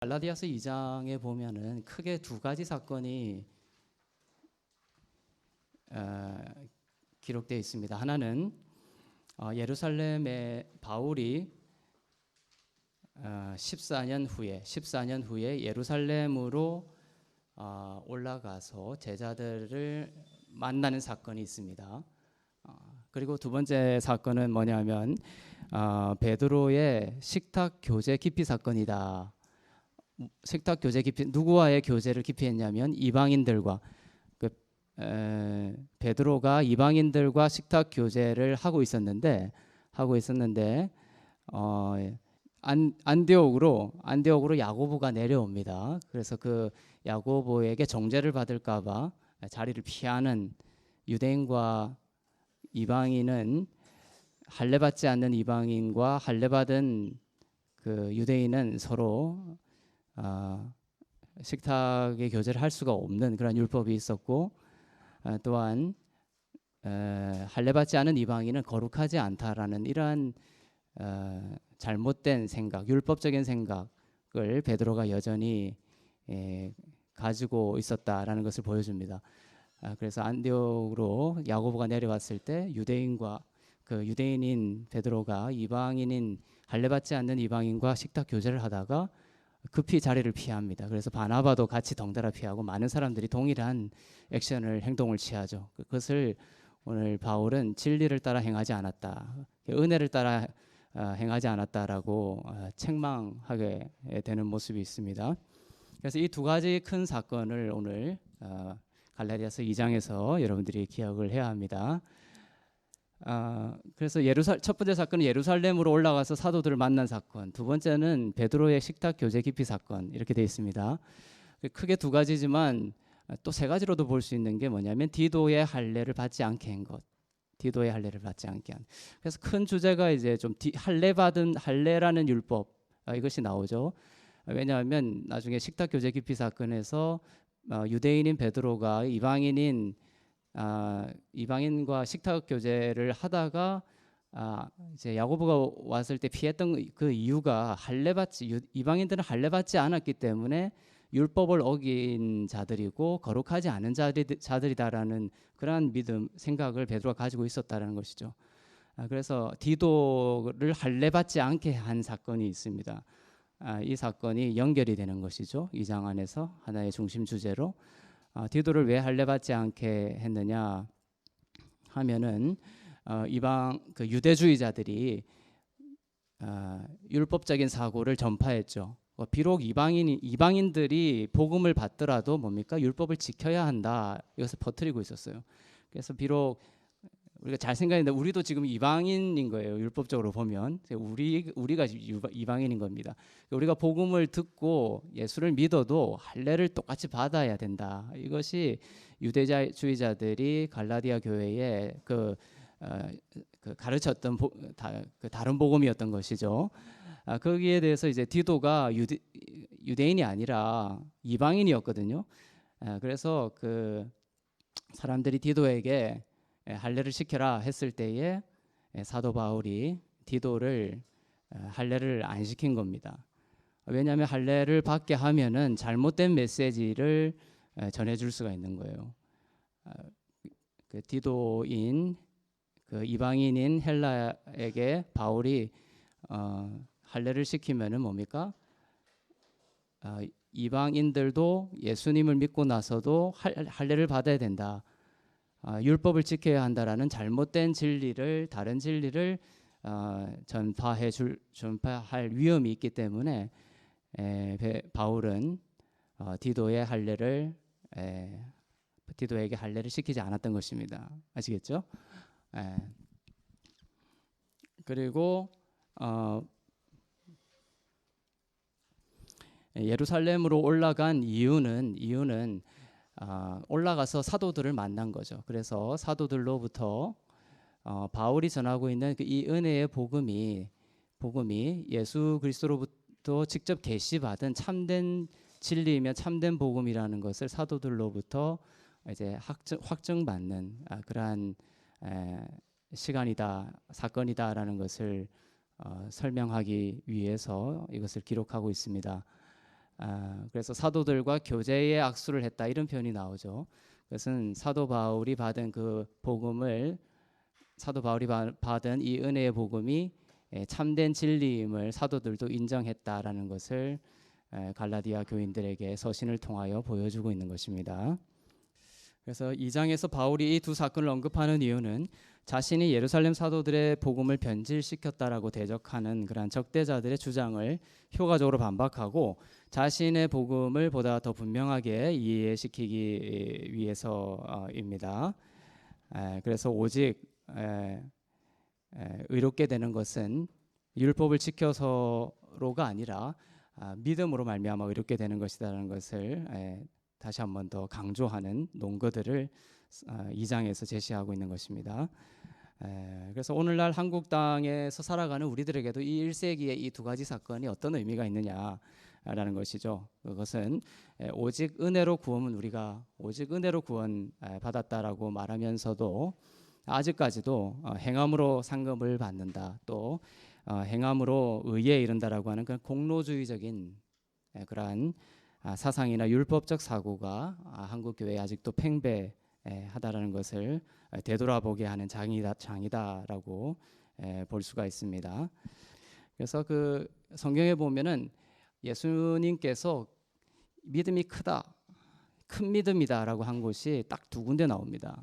갈라디아서 2장에 보면은 크게 두 가지 사건이 기록되어 있습니다. 하나는 예루살렘에 바울이 14년 후에 예루살렘으로 올라가서 제자들을 만나는 사건이 있습니다. 그리고 두 번째 사건은 뭐냐면 베드로의 식탁 교제 기피 사건이다. 식탁 교제 기피, 누구와의 교제를 기피했냐면 이방인들과 베드로가 이방인들과 식탁 교제를 하고 있었는데 안디옥으로 야고보가 내려옵니다. 그래서 그 야고보에게 정죄를 받을까봐 자리를 피하는 유대인과 이방인은, 할례받지 않는 이방인과 할례받은 그 유대인은 서로 식탁의 교제를 할 수가 없는 그런 율법이 있었고, 또한 할례받지 않은 이방인은 거룩하지 않다라는 이러한 잘못된 생각, 율법적인 생각을 베드로가 여전히 가지고 있었다라는 것을 보여줍니다. 그래서 안디옥으로 야고보가 내려왔을 때 유대인인 베드로가 이방인인 할례받지 않는 이방인과 식탁 교제를 하다가 급히 자리를 피합니다. 그래서 바나바도 같이 덩달아 피하고 많은 사람들이 동일한 행동을 취하죠. 그것을 오늘 바울은 진리를 따라 행하지 않았다, 은혜를 따라 행하지 않았다라고 책망하게 되는 모습이 있습니다. 그래서 이 두 가지 큰 사건을 오늘 갈라디아서 2장에서 여러분들이 기억을 해야 합니다. 그래서 첫 번째 사건은 예루살렘으로 올라가서 사도들을 만난 사건, 두 번째는 베드로의 식탁 교제 기피 사건, 이렇게 되어 있습니다. 크게 두 가지지만 또 세 가지로도 볼 수 있는 게 뭐냐면 디도의 할례를 받지 않게 한 것, 디도의 할례를 받지 않게 한. 그래서 큰 주제가 이제 좀 할례라는 율법, 이것이 나오죠. 왜냐하면 나중에 식탁 교제 기피 사건에서 유대인인 베드로가 이방인과 식탁 교제를 하다가 이제 야고보가 왔을 때 피했던 그 이유가 이방인들은 할례받지 않았기 때문에 율법을 어긴 자들이고 거룩하지 않은 자들이다라는 그러한 생각을 베드로가 가지고 있었다라는 것이죠. 그래서 디도를 할례받지 않게 한 사건이 있습니다. 이 사건이 연결이 되는 것이죠. 2장 안에서 하나의 중심 주제로. 디도를 왜 할례받지 않게 했느냐 하면은 유대주의자들이 율법적인 사고를 전파했죠. 비록 이방인들이 복음을 받더라도 뭡니까? 율법을 지켜야 한다, 이것을 퍼뜨리고 있었어요. 그래서 비록 우리가 잘 생각했는데 우리도 지금 이방인인 거예요. 율법적으로 보면 우리가 이방인인 겁니다. 우리가 복음을 듣고 예수를 믿어도 할례를 똑같이 받아야 된다. 이것이 유대주의자들이 갈라디아 교회에 가르쳤던 다른 복음이었던 것이죠. 거기에 대해서 이제 디도가 유대인이 아니라 이방인이었거든요. 그래서 그 사람들이 디도에게 할례를 시켜라 했을 때에 사도 바울이 디도를 할례를 안 시킨 겁니다. 왜냐하면 할례를 받게 하면은 잘못된 메시지를 전해줄 수가 있는 거예요. 그 디도인, 그 이방인인 헬라에게 바울이 할례를 시키면은 뭡니까? 이방인들도 예수님을 믿고 나서도 할례를 받아야 된다. 율법을 지켜야 한다라는 잘못된 다른 진리를 전파할 위험이 있기 때문에 바울은 디도에게 할례를 시키지 않았던 것입니다. 아시겠죠? 그리고 예루살렘으로 올라간 이유는 올라가서 사도들을 만난 거죠. 그래서 사도들로부터 바울이 전하고 있는 이 은혜의 복음이 예수 그리스도로부터 직접 계시받은 참된 진리이며 참된 복음이라는 것을 사도들로부터 이제 확증받는 그러한 사건이다라는 것을 설명하기 위해서 이것을 기록하고 있습니다. 그래서 사도들과 교제의 악수를 했다 이런 표현이 나오죠. 그것은 사도 바울이 받은 그 복음을 사도 바울이 받은 이 은혜의 복음이 참된 진리임을 사도들도 인정했다라는 것을 갈라디아 교인들에게 서신을 통하여 보여주고 있는 것입니다. 그래서 2장에서 바울이 이 두 사건을 언급하는 이유는 자신이 예루살렘 사도들의 복음을 변질시켰다라고 대적하는 그러한 적대자들의 주장을 효과적으로 반박하고 자신의 복음을 보다 더 분명하게 이해시키기 위해서입니다. 그래서 오직 의롭게 되는 것은 율법을 지켜서로가 아니라 믿음으로 말미암아 의롭게 되는 것이라는 것을 다시 한 번 더 강조하는 논거들을 2장에서 제시하고 있는 것입니다. 그래서 오늘날 한국 땅에서 살아가는 우리들에게도 이 1세기의 이 두 가지 사건이 어떤 의미가 있느냐라는 것이죠. 그것은 오직 은혜로 구원은 우리가 오직 은혜로 구원 받았다라고 말하면서도 아직까지도 행함으로 상급을 받는다, 또 행함으로 의에 이른다라고 하는 그런 공로주의적인 그러한 사상이나 율법적 사고가 한국 교회에 아직도 팽배하다라는 것을 되돌아보게 하는 장이다라고 볼 수가 있습니다. 그래서 그 성경에 보면은 예수님께서 믿음이 크다, 큰 믿음이다라고 한 곳이 딱 두 군데 나옵니다.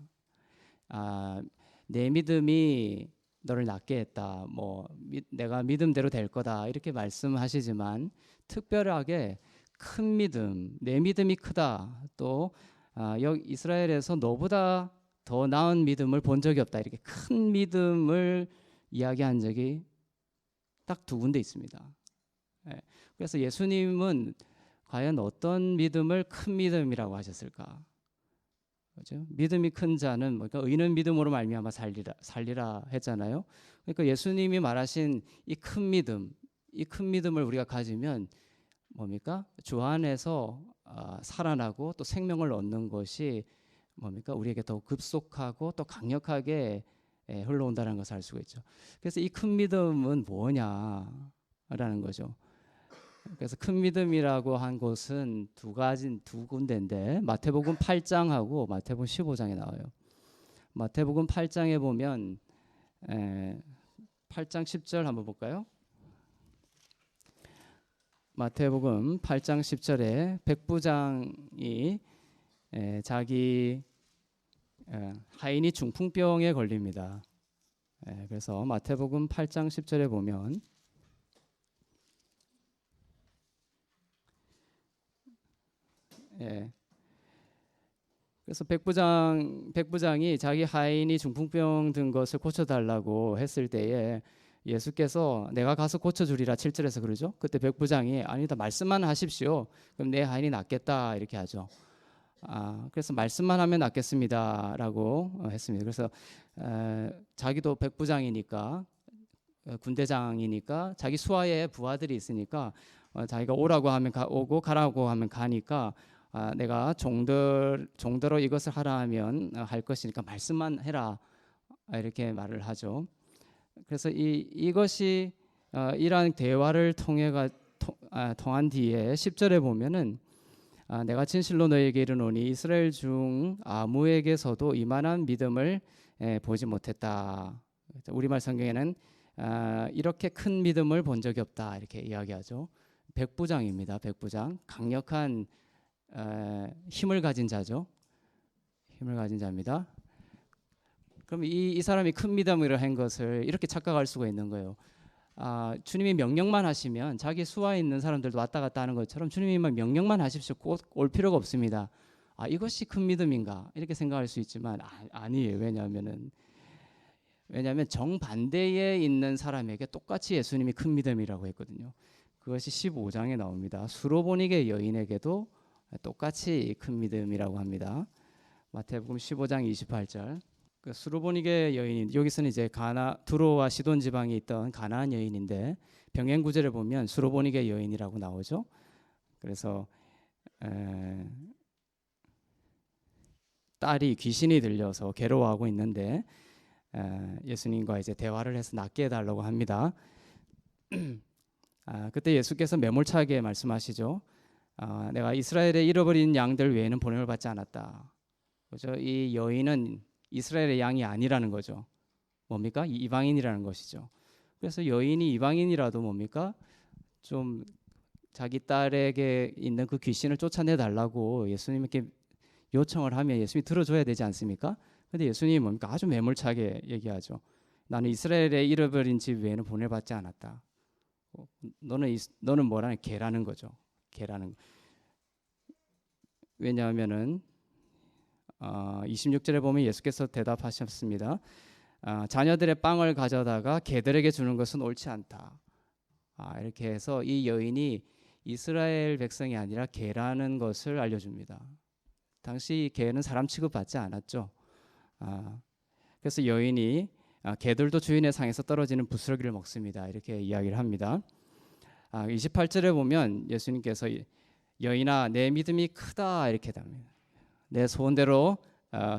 내 믿음이 너를 낫게 했다, 내가 믿음대로 될 거다 이렇게 말씀하시지만 특별하게 큰 믿음, 내 믿음이 크다, 또 여기 이스라엘에서 너보다 더 나은 믿음을 본 적이 없다 이렇게 큰 믿음을 이야기한 적이 딱 두 군데 있습니다. 그래서 예수님은 과연 어떤 믿음을 큰 믿음이라고 하셨을까? 그렇죠? 믿음이 큰 자는 그러니까 의는 믿음으로 말미암아 살리라 했잖아요. 그러니까 예수님이 말하신 이 큰 믿음, 이 큰 믿음을 우리가 가지면 뭡니까? 주 안에서 살아나고 또 생명을 얻는 것이 뭡니까? 우리에게 더 급속하고 또 강력하게 흘러온다는 것을 알 수가 있죠. 그래서 이 큰 믿음은 뭐냐라는 거죠. 그래서 큰 믿음이라고 한 곳은 두 군데인데 마태복음 8장하고 마태복음 15장에 나와요. 마태복음 8장에 보면 8장 10절 한번 볼까요? 마태복음 8장 10절에 백부장이 자기 하인이 중풍병에 걸립니다. 그래서 마태복음 8장 10절에 보면 그래서 백부장이 자기 하인이 중풍병 든 것을 고쳐달라고 했을 때에 예수께서 내가 가서 고쳐주리라 7절에서 그러죠. 그때 백부장이 아니다 말씀만 하십시오. 그럼 내 하인이 낫겠다 이렇게 하죠. 그래서 말씀만 하면 낫겠습니다라고 했습니다. 그래서 자기도 백부장이니까 군대장이니까 자기 수하에 부하들이 있으니까 자기가 오라고 하면 오고 가라고 하면 가니까 내가 종대로 이것을 하라 하면 할 것이니까 말씀만 해라 이렇게 말을 하죠. 그래서 이것이 이러한 대화를 통한 뒤에 10절에 보면은 내가 진실로 너에게 이르노니 이스라엘 중 아무에게서도 이만한 믿음을 보지 못했다. 우리말 성경에는 이렇게 큰 믿음을 본 적이 없다 이렇게 이야기하죠. 백부장입니다. 백부장, 강력한 힘을 가진 자죠. 힘을 가진 자입니다. 그럼 이 사람이 큰 믿음을 한 것을 이렇게 착각할 수가 있는 거예요. 주님이 명령만 하시면 자기 수하에 있는 사람들도 왔다 갔다 하는 것처럼 주님이 명령만 하십시오. 꼭 올 필요가 없습니다. 이것이 큰 믿음인가 이렇게 생각할 수 있지만 아니에요. 왜냐하면 정반대에 있는 사람에게 똑같이 예수님이 큰 믿음이라고 했거든요. 그것이 15장에 나옵니다. 수로보니게 여인에게도 똑같이 큰 믿음이라고 합니다. 마태복음 15장 28절. 그 수로보니게 여인이 여기서는 이제 두로와 시돈 지방에 있던 가나안 여인인데 병행 구절에 보면 수로보니게 여인이라고 나오죠. 그래서 딸이 귀신이 들려서 괴로워하고 있는데 예수님과 이제 대화를 해서 낫게 해달라고 합니다. 그때 예수께서 매몰차게 말씀하시죠. 내가 이스라엘의 잃어버린 양들 외에는 보냄을 받지 않았다. 그죠? 이 여인은 이스라엘의 양이 아니라는 거죠. 뭡니까? 이방인이라는 것이죠. 그래서 여인이 이방인이라도 뭡니까? 좀 자기 딸에게 있는 그 귀신을 쫓아내 달라고 예수님께 요청을 하면 예수님이 들어줘야 되지 않습니까? 근데 예수님이 뭡니까? 아주 매몰차게 얘기하죠. 나는 이스라엘의 잃어버린 집 외에는 보내받지 않았다. 너는 뭐라는 개라는 거죠. 개라는. 왜냐하면은 26절에 보면 예수께서 대답하셨습니다. 자녀들의 빵을 가져다가 개들에게 주는 것은 옳지 않다. 이렇게 해서 이 여인이 이스라엘 백성이 아니라 개라는 것을 알려줍니다. 당시 개는 사람 취급받지 않았죠. 그래서 여인이 개들도 주인의 상에서 떨어지는 부스러기를 먹습니다. 이렇게 이야기를 합니다. 28절에 보면 예수님께서 여인아 내 믿음이 크다 이렇게 답니다. 내 소원대로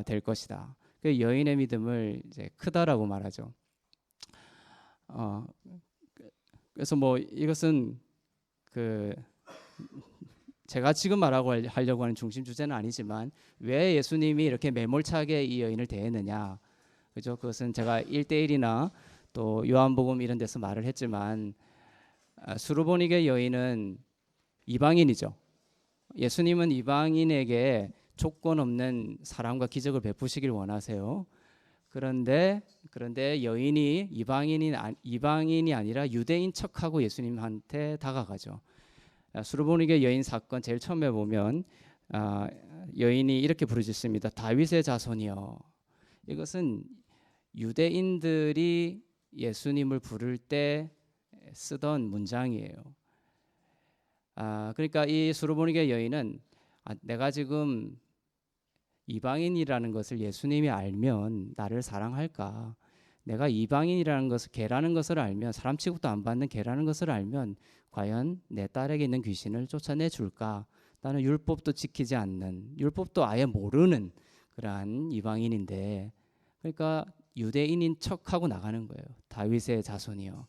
될 것이다. 그 여인의 믿음을 이제 크다라고 말하죠. 그래서 뭐 이것은 제가 지금 하려고 하는 중심 주제는 아니지만 왜 예수님이 이렇게 매몰차게 이 여인을 대했느냐, 그죠? 그것은 제가 1대1이나 또 요한복음 이런 데서 말을 했지만 수르보니게 여인은 이방인이죠. 예수님은 이방인에게 조건 없는 사랑과 기적을 베푸시길 원하세요. 그런데 여인이 이방인이 아니라 유대인 척하고 예수님한테 다가가죠. 수르보니게 여인 사건 제일 처음에 보면 여인이 이렇게 부르짖습니다. 다윗의 자손이여. 이것은 유대인들이 예수님을 부를 때 쓰던 문장이에요. 그러니까 이 수르보니게 여인은 내가 지금 이방인이라는 것을 예수님이 알면 나를 사랑할까? 내가 이방인이라는 것을, 개라는 것을 알면, 사람 취급도 안 받는 개라는 것을 알면 과연 내 딸에게 있는 귀신을 쫓아내 줄까? 나는 율법도 지키지 않는, 율법도 아예 모르는 그러한 이방인인데, 그러니까 유대인인 척하고 나가는 거예요. 다윗의 자손이요.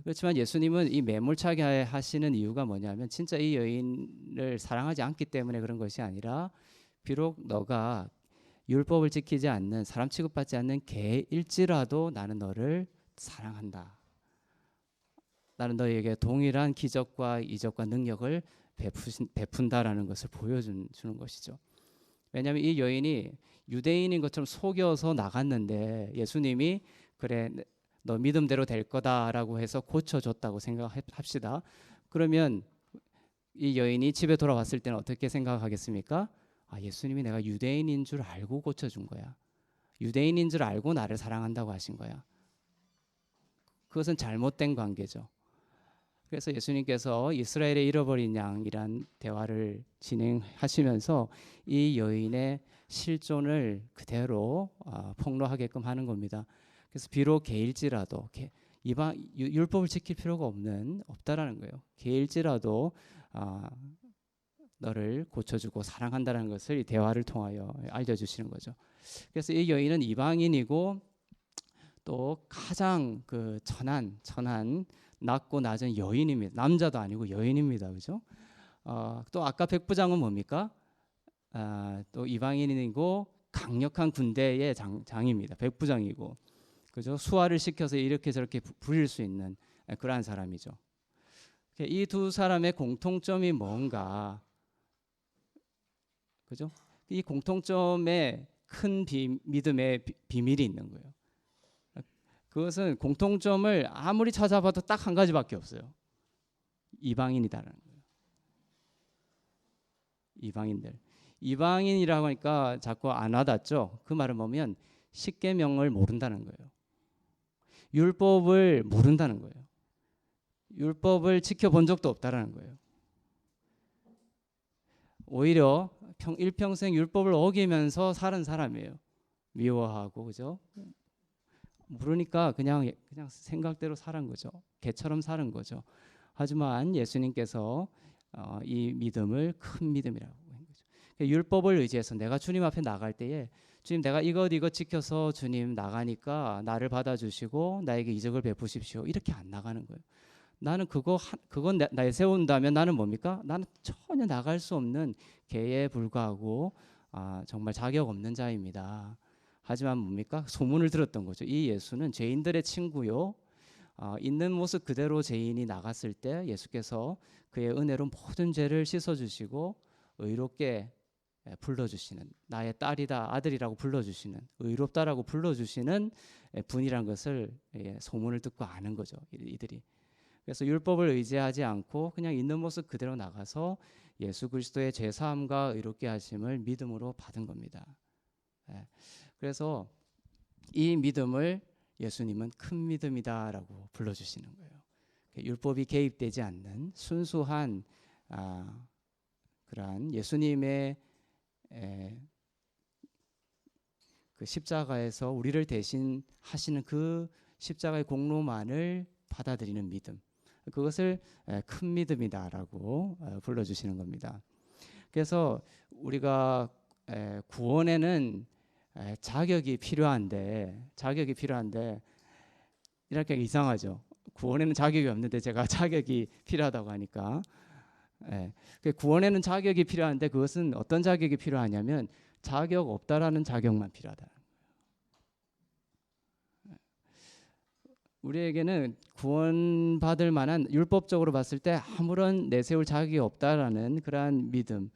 그렇지만 예수님은 이 매몰차게 하시는 이유가 뭐냐면 진짜 이 여인을 사랑하지 않기 때문에 그런 것이 아니라 비록 너가 율법을 지키지 않는, 사람 취급받지 않는 개일지라도 나는 너를 사랑한다. 나는 너에게 동일한 기적과 이적과 능력을 베푼다라는 것을 보여주는 것이죠. 왜냐하면 이 여인이 유대인인 것처럼 속여서 나갔는데 예수님이 그래 너 믿음대로 될 거다라고 해서 고쳐줬다고 생각합시다. 그러면 이 여인이 집에 돌아왔을 때는 어떻게 생각하겠습니까? 예수님이 내가 유대인인 줄 알고 고쳐준 거야. 유대인인 줄 알고 나를 사랑한다고 하신 거야. 그것은 잘못된 관계죠. 그래서 예수님께서 이스라엘의 잃어버린 양이란 대화를 진행하시면서 이 여인의 실존을 그대로 폭로하게끔 하는 겁니다. 그래서 비록 개일지라도 율법을 지킬 필요가 없다라는 거예요. 개일지라도 너를 고쳐주고 사랑한다는 것을 이 대화를 통하여 알려주시는 거죠. 그래서 이 여인은 이방인이고 또 가장 천한 낮고 낮은 여인입니다. 남자도 아니고 여인입니다. 그죠? 또 아까 백부장은 뭡니까? 또 이방인이고 강력한 군대의 장입니다. 백부장이고, 그죠? 수화를 시켜서 이렇게 저렇게 부릴 수 있는 그러한 사람이죠. 이 두 사람의 공통점이 뭔가, 그죠? 이 공통점에 큰 믿음의 비밀이 있는 거예요. 그것은 공통점을 아무리 찾아봐도 딱 한 가지밖에 없어요. 이방인이다라는 거예요. 이방인이라고 하니까 자꾸 안 와닿죠. 그 말은 뭐냐면 십계명을 모른다는 거예요. 율법을 모른다는 거예요. 율법을 지켜본 적도 없다라는 거예요. 오히려 일평생 율법을 어기면서 살은 사람이에요. 미워하고, 그죠? 모르니까 그냥 생각대로 살은 거죠. 개처럼 사는 거죠. 하지만 예수님께서 이 믿음을 큰 믿음이라고 한 거죠. 율법을 의지해서 내가 주님 앞에 나갈 때에 주님 내가 이것 지켜서 주님 나가니까 나를 받아주시고 나에게 이적을 베푸십시오. 이렇게 안 나가는 거예요. 나는 그건 내세운다면 나는 뭡니까? 나는 전혀 나갈 수 없는 개에 불과하고 정말 자격 없는 자입니다. 하지만 뭡니까? 소문을 들었던 거죠. 이 예수는 죄인들의 친구요. 있는 모습 그대로 죄인이 나갔을 때 예수께서 그의 은혜로 모든 죄를 씻어주시고 의롭게 불러주시는, 나의 딸이다, 아들이라고 불러주시는, 의롭다라고 불러주시는 분이란 것을 소문을 듣고 아는 거죠, 이들이. 그래서 율법을 의지하지 않고 그냥 있는 모습 그대로 나가서 예수 그리스도의 죄사함과 의롭게 하심을 믿음으로 받은 겁니다. 그래서 이 믿음을 예수님은 큰 믿음이다라고 불러주시는 거예요. 율법이 개입되지 않는 순수한 그러한 예수님의 그 십자가에서 우리를 대신 하시는 그 십자가의 공로만을 받아들이는 믿음, 그것을 큰 믿음이다라고 불러주시는 겁니다. 그래서 우리가 구원에는 자격이 필요한데 이렇게 이상하죠. 구원에는 자격이 없는데 제가 자격이 필요하다고 하니까 구원에는 자격이 필요한데 그것은 어떤 자격이 필요하냐면 자격 없다라는 자격만 필요하다. 우리에게는 구원받을 만한 율법적으로 봤을 때 아무런 내세울 자격이 없다라는 그러한 믿음,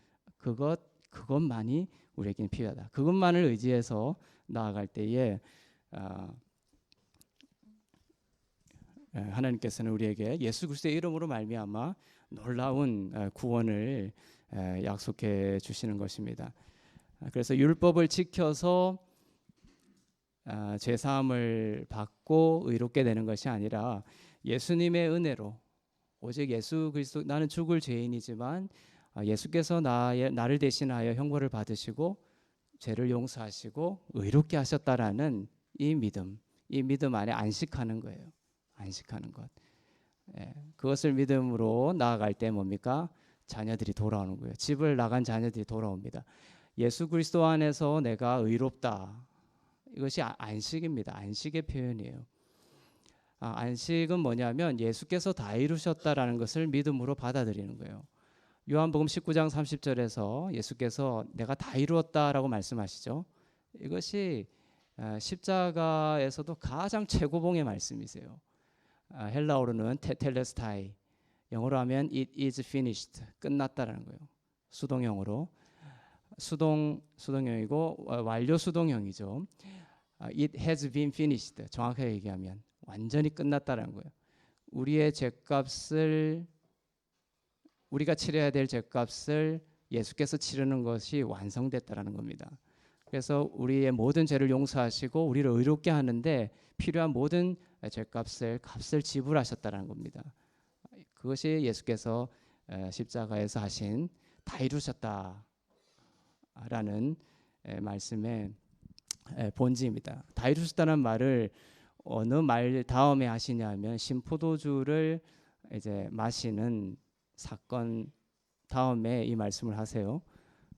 그것만이 우리에게는 필요하다. 그것만을 의지해서 나아갈 때에 하나님께서는 우리에게 예수 그리스도의 이름으로 말미암아 놀라운 구원을 약속해 주시는 것입니다. 그래서 율법을 지켜서 죄사함을 받고 의롭게 되는 것이 아니라 예수님의 은혜로 오직 예수 그리스도, 나는 죽을 죄인이지만 예수께서 나를 대신하여 형벌을 받으시고 죄를 용서하시고 의롭게 하셨다라는 이 믿음 안에 안식하는 거예요. 안식하는 것. 그것을 믿음으로 나아갈 때 뭡니까? 자녀들이 돌아오는 거예요. 집을 나간 자녀들이 돌아옵니다. 예수 그리스도 안에서 내가 의롭다. 이것이 안식입니다. 안식의 표현이에요. 안식은 뭐냐면 예수께서 다 이루셨다라는 것을 믿음으로 받아들이는 거예요. 요한복음 19장 30절에서 예수께서 내가 다 이루었다라고 말씀하시죠. 이것이 십자가에서도 가장 최고봉의 말씀이세요. 헬라어로는 테텔레스타이, 영어로 하면 it is finished, 끝났다라는 거예요. 수동형으로. 수동형이고 완료 수동형이죠. It has been finished. 정확하게 얘기하면 완전히 끝났다라는 거예요. 우리가 치러야 될 죄값을 예수께서 치르는 것이 완성됐다라는 겁니다. 그래서 우리의 모든 죄를 용서하시고 우리를 의롭게 하는데 필요한 모든 값을 지불하셨다라는 겁니다. 그것이 예수께서 십자가에서 하신 다 이루셨다라는 말씀의 본질입니다. 다 이루셨다는 말을 어느 말 다음에 하시냐면 신포도주를 이제 마시는 사건 다음에 이 말씀을 하세요.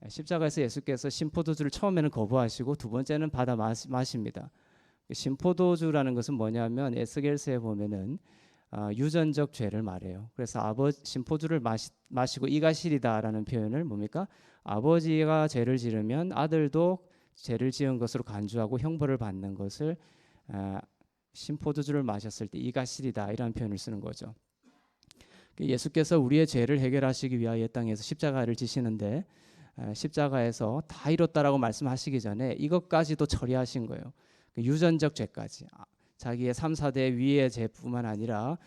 십자가에서 예수께서 신포도주를 처음에는 거부하시고 두 번째는 받아 마십니다. 신포도주라는 것은 뭐냐면 에스겔서에 보면은 유전적 죄를 말해요. 그래서 신포주를 마시고 이가 시리다라는 표현을 뭡니까? 아버지가 죄를 지르면 아들도 죄를 지은 것으로 간주하고 형벌을 받는 것을 신포도주를 마셨을 때 이가 시리다 이라는 표현을 쓰는 거죠. 예수께서 우리의 죄를 해결하시기 위하여 땅에서 십자가를 지시는데 십자가에서 다 이뤘다라고 말씀하시기 전에 이것까지도 처리하신 거예요. 유전적 죄까지, 자기의 3, 4대 위의 죄뿐만 아니라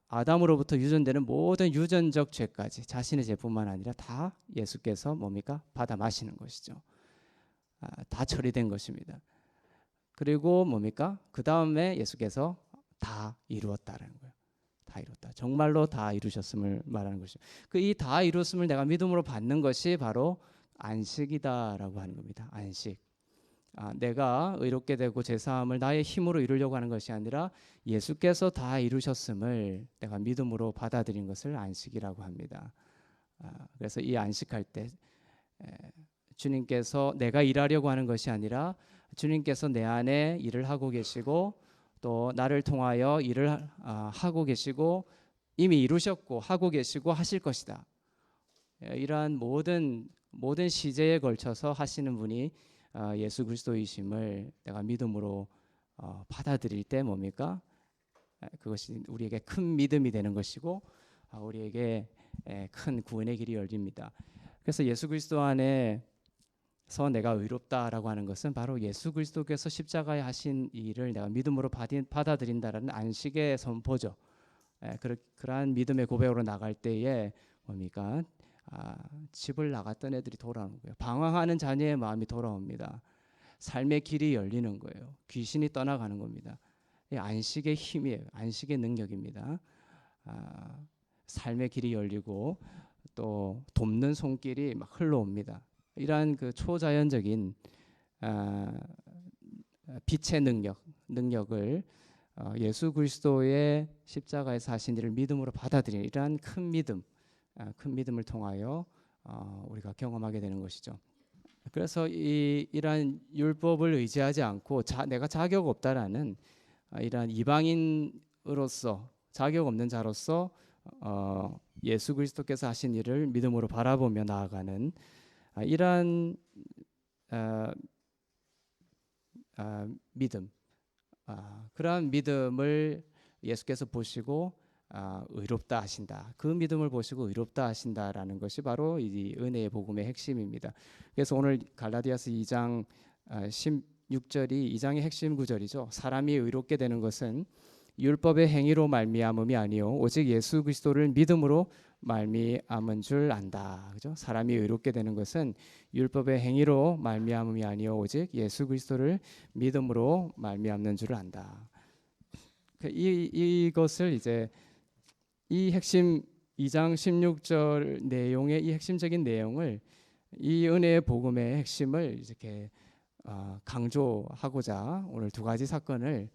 아담으로부터 유전되는 모든 유전적 죄까지 자신의 죄뿐만 아니라 다 예수께서 뭡니까? 받아 마시는 것이죠. 다 처리된 것입니다. 그리고 뭡니까? 그 다음에 예수께서 다 이루었다라는 거예요. 다 이뤘다. 정말로 다 이루셨음을 말하는 것이죠. 그 이 다 이뤘음을 내가 믿음으로 받는 것이 바로 안식이다라고 하는 겁니다. 안식. 내가 의롭게 되고 제사함을 나의 힘으로 이루려고 하는 것이 아니라 예수께서 다 이루셨음을 내가 믿음으로 받아들인 것을 안식이라고 합니다. 그래서 이 안식할 때 주님께서 내가 일하려고 하는 것이 아니라 주님께서 내 안에 일을 하고 계시고 또 나를 통하여 일을 하고 계시고 이미 이루셨고 하고 계시고 하실 것이다. 이러한 모든 시제에 걸쳐서 하시는 분이 예수 그리스도이심을 내가 믿음으로 받아들일 때 뭡니까? 그것이 우리에게 큰 믿음이 되는 것이고 우리에게 큰 구원의 길이 열립니다. 그래서 예수 그리스도 안에서 내가 의롭다라고 하는 것은 바로 예수 그리스도께서 십자가에 하신 일을 내가 믿음으로 받아들인다라는 안식의 선포죠. 그러한 믿음의 고백으로 나갈 때에 뭡니까? 집을 나갔던 애들이 돌아오는 거예요. 방황하는 자녀의 마음이 돌아옵니다. 삶의 길이 열리는 거예요. 귀신이 떠나가는 겁니다. 안식의 힘이에요. 안식의 능력입니다. 삶의 길이 열리고 또 돕는 손길이 막 흘러옵니다. 이러한 그 초자연적인 빛의 능력을 예수 그리스도의 십자가에서 하신 일을 믿음으로 받아들이는 이러한 큰 믿음을 통하여 우리가 경험하게 되는 것이죠. 그래서 이러한 율법을 의지하지 않고 내가 자격 없다라는 이러한 이방인으로서 자격 없는 자로서 예수 그리스도께서 하신 일을 믿음으로 바라보며 나아가는 이러한 믿음, 그러한 믿음을 예수께서 보시고 의롭다 하신다. 그 믿음을 보시고 의롭다 하신다라는 것이 바로 이 은혜의 복음의 핵심입니다. 그래서 오늘 갈라디아서 2장 16절이 2장의 핵심 구절이죠. 사람이 의롭게 되는 것은 율법의 행위로 말미암음이 아니요 오직 예수 그리스도를 믿음으로 말미암은 줄 안다. 그죠? 사람이 의롭게 되는 것은 율법의 행위로 말미암음이 아니요 오직 예수 그리스도를 믿음으로 말미암는 줄 안다. 이것을 이제 이 핵심 2장 16절 내용의 이 핵심적인 내용을 이 은혜의 복음의 핵심을 이렇게 강조하고자 오늘 두 가지 사건을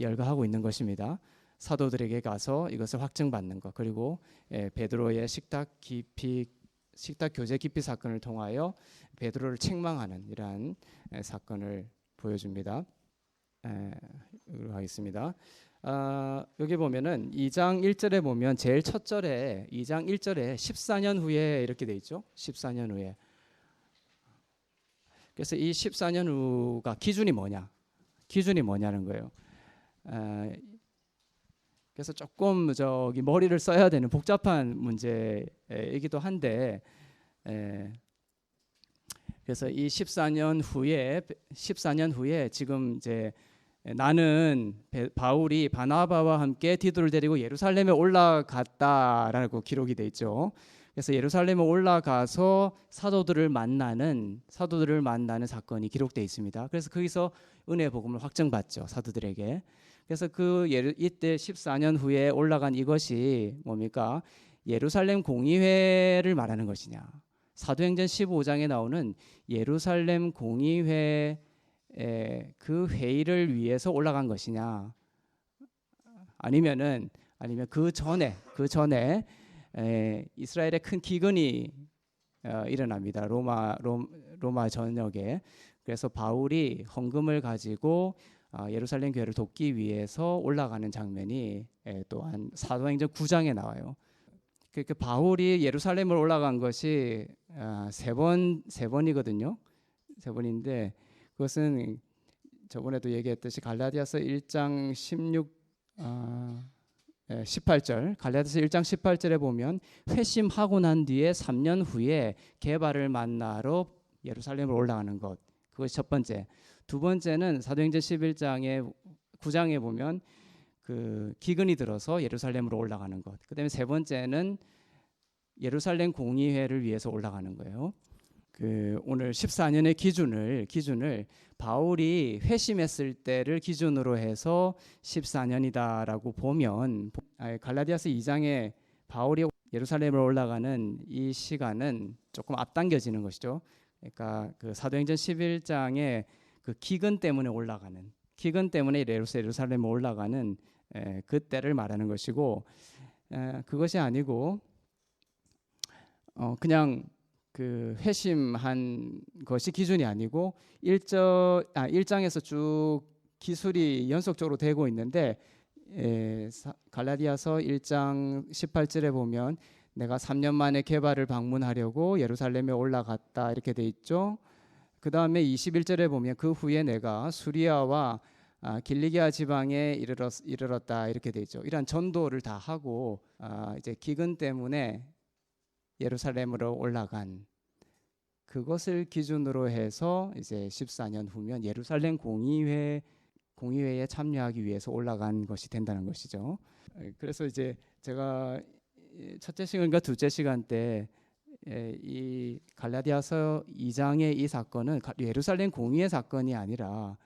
열거하고 있는 것입니다. 사도들에게 가서 이것을 확증받는 것, 그리고 베드로의 식탁 교제 기피 사건을 통하여 베드로를 책망하는 이러한 사건을 보여줍니다. 하겠습니다. 여기 보면은 2장 1절에 보면 제일 첫 절에 2장 1절에 14년 후에 이렇게 돼 있죠. 14년 후에. 그래서 이 14년 후가 기준이 뭐냐는 거예요. 그래서 조금 머리를 써야 되는 복잡한 문제이기도 한데, 그래서 이 14년 후에 지금 이제 나는 바울이 바나바와 함께 디도를 데리고 예루살렘에 올라갔다라고 기록이 돼 있죠. 그래서 예루살렘에 올라가서 사도들을 만나는 사건이 기록돼 있습니다. 그래서 거기서 은혜의 복음을 확증받죠, 사도들에게. 그래서 이때 14년 후에 올라간 이것이 뭡니까? 예루살렘 공의회를 말하는 것이냐? 사도행전 15장에 나오는 예루살렘 공의회 그 회의를 위해서 올라간 것이냐? 아니면 그 전에 이스라엘의 큰 기근이 일어납니다. 로마 전역에. 그래서 바울이 헌금을 가지고 예루살렘 교회를 돕기 위해서 올라가는 장면이 또한 사도행전 9장에 나와요. 그 바울이 예루살렘을 올라간 것이 세 번이거든요. 세 번인데 그것은 저번에도 얘기했듯이 갈라디아서 1장 18절 갈라디아서 1장 18절에 보면 회심하고 난 뒤에 3년 후에 게바를 만나러 예루살렘을 올라가는 것, 그것이 첫 번째. 두 번째는 사도행전 9장에 보면 그 기근이 들어서 예루살렘으로 올라가는 것. 그다음에 세 번째는 예루살렘 공의회를 위해서 올라가는 거예요. 오늘 14년의 기준을 바울이 회심했을 때를 기준으로 해서 14년이다라고 보면 갈라디아서 2장에 바울이 예루살렘을 올라가는 이 시간은 조금 앞당겨지는 것이죠. 그러니까 그 사도행전 11장에 그 기근 때문에 예루살렘에 올라가는 그때를 말하는 것이고, 그것이 아니고 그냥 그 회심한 것이 기준이 아니고 1장에서 쭉 기술이 연속적으로 되고 있는데 갈라디아서 1장 18절에 보면 내가 3년 만에 개발을 방문하려고 예루살렘에 올라갔다 이렇게 돼 있죠. 그 다음에 21절에 보면 그 후에 내가 수리아와 길리기아 지방에 이르렀다 이렇게 돼 있죠. 이러한 전도를 다 하고 이제 기근 때문에 예루살렘으로 올라간 그것을 기준으로 해서 이제 14년 후면 예루살렘 공의회에 참여하기 위해서 올라간 것이 된다는 것이죠. 그래서 이제 제가 첫째 시간과 둘째 시간 때 이 갈라디아서 2장의 이 사건은 예루살렘 공의회 사건이 아니라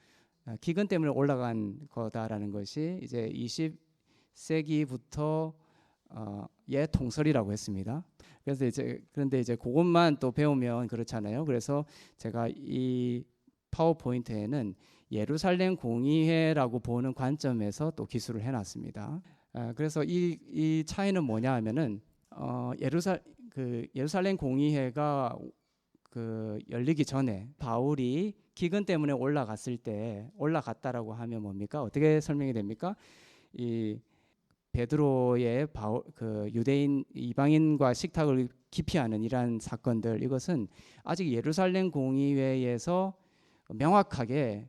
기근 때문에 올라간 거다라는 것이 이제 20세기부터 의 통설이라고 했습니다. 그런데 이제 그것만 또 배우면 그렇잖아요. 그래서 제가 이 파워포인트에는 예루살렘 공의회라고 보는 관점에서 또 기술을 해놨습니다. 그래서 이 차이는 뭐냐 하면은 예루살렘 공의회가 열리기 전에 바울이 기근 때문에 올라갔다라고 하면 뭡니까? 어떻게 설명이 됩니까? 이 베드로의 유대인 이방인과 식탁을 기피하는 이러한 사건들, 이것은 아직 예루살렘 공의회에서 명확하게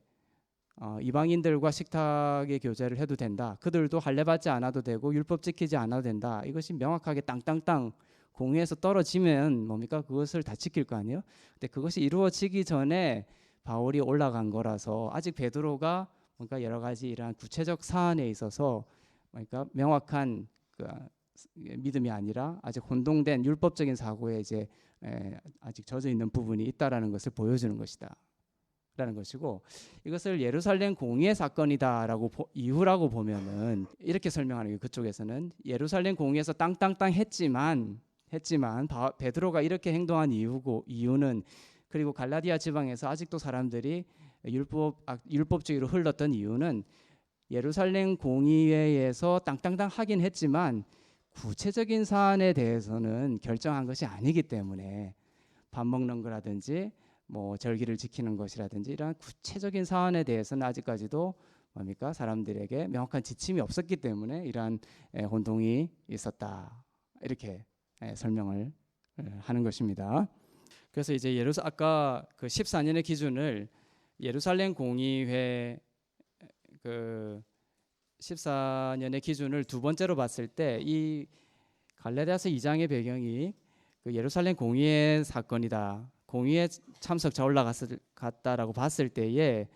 이방인들과 식탁의 교제를 해도 된다, 그들도 할례받지 않아도 되고 율법 지키지 않아도 된다, 이것이 명확하게 땅땅땅 공의에서 떨어지면 뭡니까? 그것을 다 지킬 거 아니에요. 근데 그것이 이루어지기 전에 바울이 올라간 거라서 아직 베드로가 뭔가 여러 가지 이러한 구체적 사안에 있어서 그러니까 명확한 믿음이 아니라 아직 혼동된 율법적인 사고에 이제 아직 젖어 있는 부분이 있다라는 것을 보여주는 것이다라는 것이고, 이것을 예루살렘 공의회 사건이다라고 이유라고 보면은 이렇게 설명하는 게, 그쪽에서는 예루살렘 공의회에서 땅땅땅 했지만 베드로가 이렇게 행동한 이유는, 그리고 갈라디아 지방에서 아직도 사람들이 율법주의로 흘렀던 이유는 예루살렘 공의회에서 땅땅땅 하긴 했지만 구체적인 사안에 대해서는 결정한 것이 아니기 때문에, 밥 먹는 거라든지 뭐 절기를 지키는 것이라든지 이런 구체적인 사안에 대해서는 아직까지도 뭡니까? 사람들에게 명확한 지침이 없었기 때문에 이러한 혼동이 있었다, 이렇게 설명을 하는 것입니다. 그래서 이제 아까 그 14년의 기준을 예루살렘 공의회 14년의 기준을 두 번째로 봤을 때, 이 갈라디아서 2장의 배경이 그 예루살렘 공의회 사건이다, 공의회 참석자 올라갔다라고 봤을 때에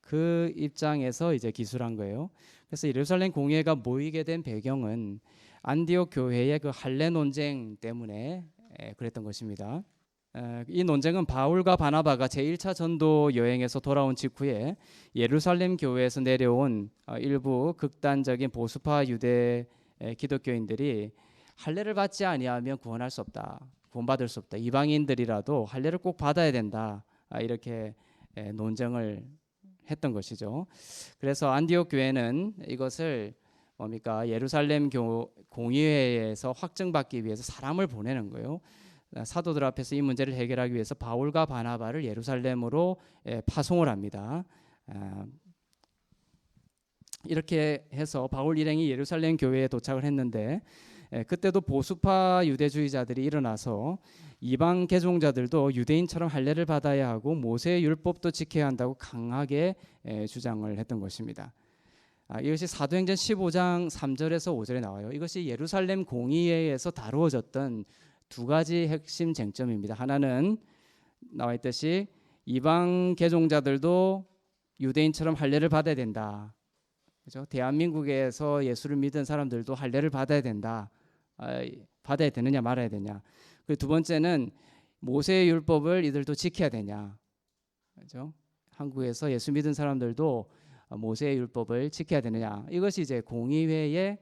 그 입장에서 이제 기술한 거예요. 그래서 예루살렘 공의회가 모이게 된 배경은 안디옥 교회의 그 할례 논쟁 때문에 그랬던 것입니다. 이 논쟁은 바울과 바나바가 제1차 전도 여행에서 돌아온 직후에 예루살렘 교회에서 내려온 일부 극단적인 보수파 유대 기독교인들이 할례를 받지 아니하면 구원받을 수 없다, 이방인들이라도 할례를 꼭 받아야 된다, 이렇게 논쟁을 했던 것이죠. 그래서 안디옥 교회는 이것을 뭡니까? 예루살렘 공의회에서 확증받기 위해서 사람을 보내는 거예요. 사도들 앞에서 이 문제를 해결하기 위해서 바울과 바나바를 예루살렘으로 파송을 합니다. 이렇게 해서 바울 일행이 예루살렘 교회에 도착을 했는데, 그때도 보수파 유대주의자들이 일어나서 이방 개종자들도 유대인처럼 할례를 받아야 하고 모세의 율법도 지켜야 한다고 강하게 주장을 했던 것입니다. 이것이 사도행전 15장 3절에서 5절에 나와요. 이것이 예루살렘 공의회에서 다루어졌던 두 가지 핵심 쟁점입니다. 하나는 나와 있듯이 이방 개종자들도 유대인처럼 할례를 받아야 된다. 그렇죠? 대한민국에서 예수를 믿은 사람들도 할례를 받아야 된다. 받아야 되느냐 말아야 되냐. 그리고 두 번째는 모세의 율법을 이들도 지켜야 되냐. 그렇죠? 한국에서 예수 믿은 사람들도 모세의 율법을 지켜야 되느냐. 이것이 이제 공의회의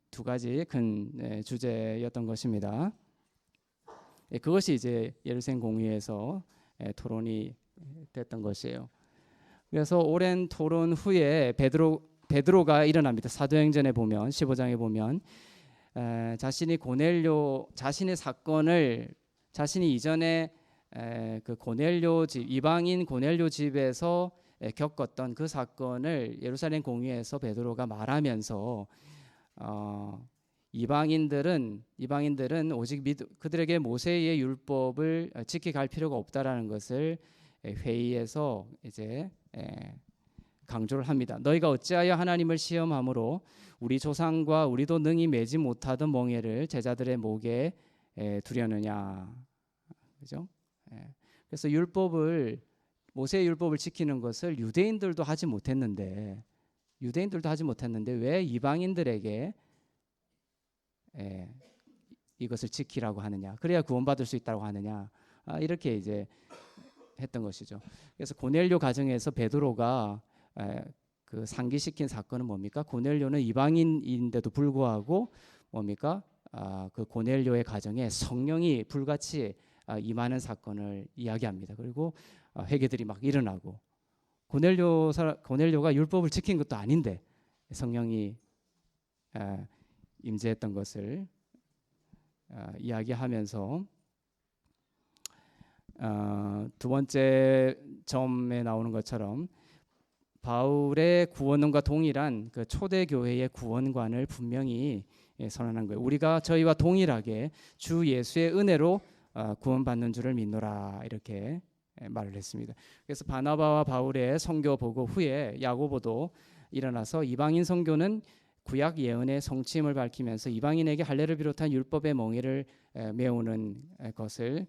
두 가지 큰 주제였던 것입니다. 그것이 이제 예루살렘 공의회에서 토론이 됐던 것이에요. 그래서 오랜 토론 후에 베드로가 일어납니다. 사도행전에 보면 15장에 보면 자신의 사건을 자신이 이전에 그 이방인 고넬료 집에서 겪었던 그 사건을 예루살렘 공회에서 베드로가 말하면서 이방인들은 오직 그들에게 모세의 율법을 지켜갈 필요가 없다라는 것을 회의에서 이제 강조를 합니다. 너희가 어찌하여 하나님을 시험함으로 우리 조상과 우리도 능히 매지 못하던 멍에를 제자들의 목에 두려느냐, 그죠? 그래서 모세의 율법을 지키는 것을 유대인들도 하지 못했는데 왜 이방인들에게 이것을 지키라고 하느냐? 그래야 구원받을 수 있다고 하느냐? 이렇게 이제 했던 것이죠. 그래서 고넬료 가정에서 베드로가 그 상기시킨 사건은 뭡니까? 고넬료는 이방인인데도 불구하고 뭡니까? 그 고넬료의 가정에 성령이 불같이 임하는 이야기합니다. 그리고 회개들이 막 일어나고 고넬료가 율법을 지킨 것도 아닌데 성령이 임재했던 것을 이야기하면서 두 번째 점에 나오는 것처럼 바울의 구원론과 동일한 그 초대 교회의 구원관을 분명히 선언한 거예요. 우리가 저희와 동일하게 주 예수의 은혜로 구원받는 줄을 믿노라 이렇게 말을 했습니다. 그래서 바나바와 바울의 선교 보고 후에 야고보도 일어나서 이방인 선교는 구약 예언의 성취임을 밝히면서 이방인에게 할례를 비롯한 율법의 멍에를 메우는 것을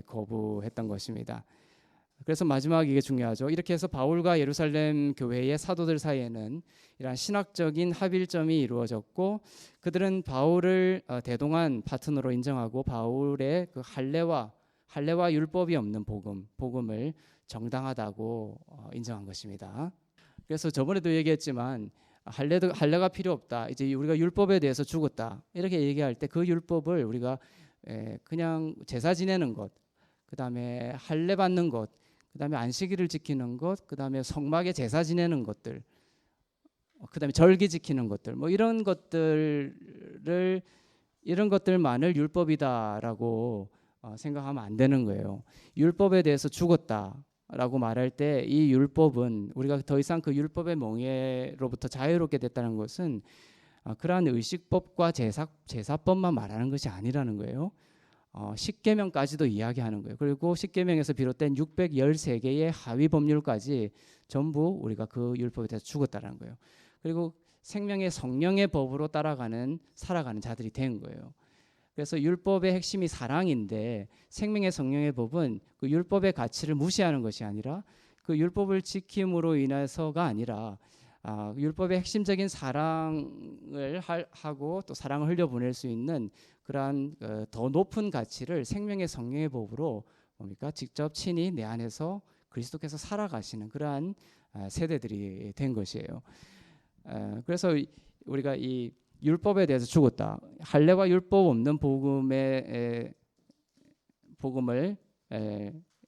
거부했던 것입니다. 그래서 마지막 이게 중요하죠. 이렇게 해서 바울과 예루살렘 교회의 사도들 사이에는 이러한 신학적인 합일점이 이루어졌고 그들은 바울을 대동한 파트너로 인정하고 바울의 그 할례와 율법이 없는 복음을 정당하다고 인정한 것입니다. 그래서 저번에도 얘기했지만 할례가 필요 없다. 이제 우리가 율법에 대해서 죽었다. 이렇게 얘기할 때 그 율법을 우리가 그냥 제사 지내는 것, 그다음에 할례 받는 것, 그다음에 안식일을 지키는 것, 그다음에 성막에 제사 지내는 것들, 그다음에 절기 지키는 것들, 뭐 이런 것들만을 율법이다라고 생각하면 안 되는 거예요. 율법에 대해서 죽었다라고 말할 때 이 율법은 우리가 더 이상 그 율법의 멍에로부터 자유롭게 됐다는 것은 그러한 의식법과 제사법만 말하는 것이 아니라는 거예요. 십계명까지도 이야기하는 거예요. 그리고 십계명에서 비롯된 613개의 하위 법률까지 전부 우리가 그 율법에 대해서 죽었다는 거예요. 그리고 생명의 성령의 법으로 살아가는 자들이 된 거예요. 그래서 율법의 핵심이 사랑인데 생명의 성령의 법은 그 율법의 가치를 무시하는 것이 아니라 그 율법을 지킴으로 인해서가 아니라 율법의 핵심적인 사랑을 하고 또 사랑을 흘려보낼 수 있는 그러한 더 높은 가치를 생명의 성령의 법으로 뭡니까? 직접 친히 내 안에서 그리스도께서 살아가시는 그러한 세대들이 된 것이에요. 그래서 우리가 이 율법에 대해서 죽었다. 할례와 율법 없는 복음을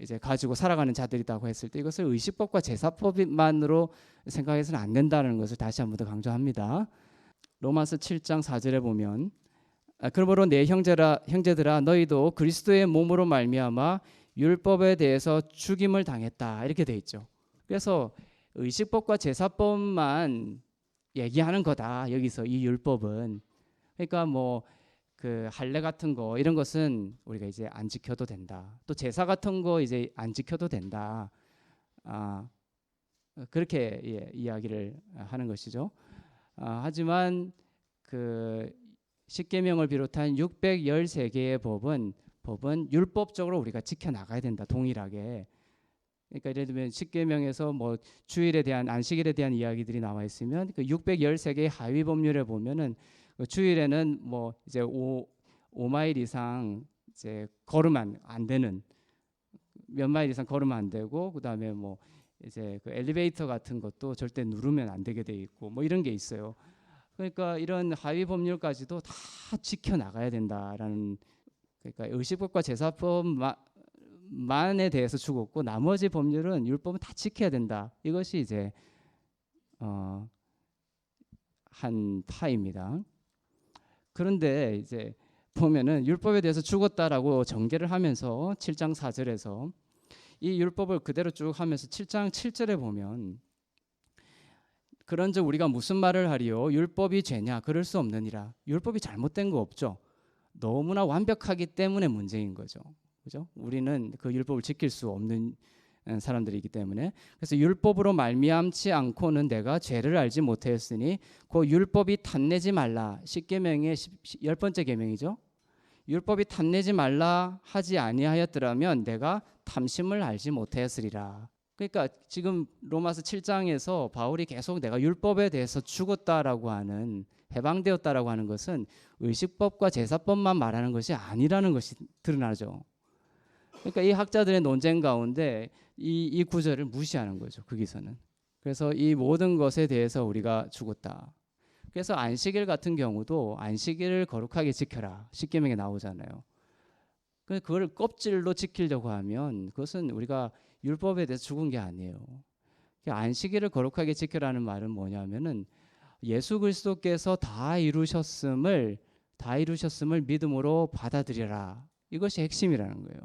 이제 가지고 살아가는 자들이라고 했을 때 이것을 의식법과 제사법만으로 생각해서는 안 된다는 것을 다시 한 번 더 강조합니다. 로마서 7장 4절에 보면 그러므로 내 형제들아 너희도 그리스도의 몸으로 말미암아 율법에 대해서 죽임을 당했다 이렇게 돼 있죠. 그래서 의식법과 제사법만 얘기하는 거다. 여기서 이 율법은 그러니까 뭐 그 할례 같은 거 이런 것은 우리가 이제 안 지켜도 된다. 또 제사 같은 거 이제 안 지켜도 된다. 그렇게 이야기를 하는 것이죠. 하지만 그 십계명을 비롯한 613개의 법은 율법적으로 우리가 지켜 나가야 된다. 동일하게. 그러니까 예를 들면 십계명에서 뭐 주일에 대한 안식일에 대한 이야기들이 나와 있으면 그 613개의 하위 법률에 보면은 그 주일에는 뭐 이제 5마일 이상 이제 걸으면 안 되는 몇 마일 이상 걸으면 안 되고 그다음에 뭐 이제 그 엘리베이터 같은 것도 절대 누르면 안 되게 돼 있고 뭐 이런 게 있어요. 그러니까 이런 하위 법률까지도 다 지켜 나가야 된다라는 그러니까 의식법과 제사법만에 대해서 죽었고 나머지 법률은 율법은 다 지켜야 된다. 이것이 이제 한 파입니다. 그런데 이제 보면은 율법에 대해서 죽었다라고 전개를 하면서 7장 4절에서 이 율법을 그대로 쭉 하면서 7장 7절에 보면 그런즉 우리가 무슨 말을 하리요 율법이 죄냐 그럴 수 없느니라. 율법이 잘못된 거 없죠. 너무나 완벽하기 때문에 문제인 거죠. 그죠? 우리는 그 율법을 지킬 수 없는 사람들이기 때문에 그래서 율법으로 말미암지 않고는 내가 죄를 알지 못하였으니 그 율법이 탐내지 말라. 10계명의 10번째 계명이죠. 율법이 탐내지 말라 하지 아니하였더라면 내가 탐심을 알지 못하였으리라. 그러니까 지금 로마서 7장에서 바울이 계속 내가 율법에 대해서 죽었다라고 하는 해방되었다라고 하는 것은 의식법과 제사법만 말하는 것이 아니라는 것이 드러나죠. 그러니까 이 학자들의 논쟁 가운데 이 구절을 무시하는 거죠. 거기서는. 그래서 이 모든 것에 대해서 우리가 죽었다. 그래서 안식일 같은 경우도 안식일을 거룩하게 지켜라. 십계명에 나오잖아요. 그걸 껍질로 지키려고 하면 그것은 우리가 율법에 대해서 죽은 게 아니에요. 안식일을 거룩하게 지켜라는 말은 뭐냐면은 예수 그리스도께서 다 이루셨음을 믿음으로 받아들여라. 이것이 핵심이라는 거예요.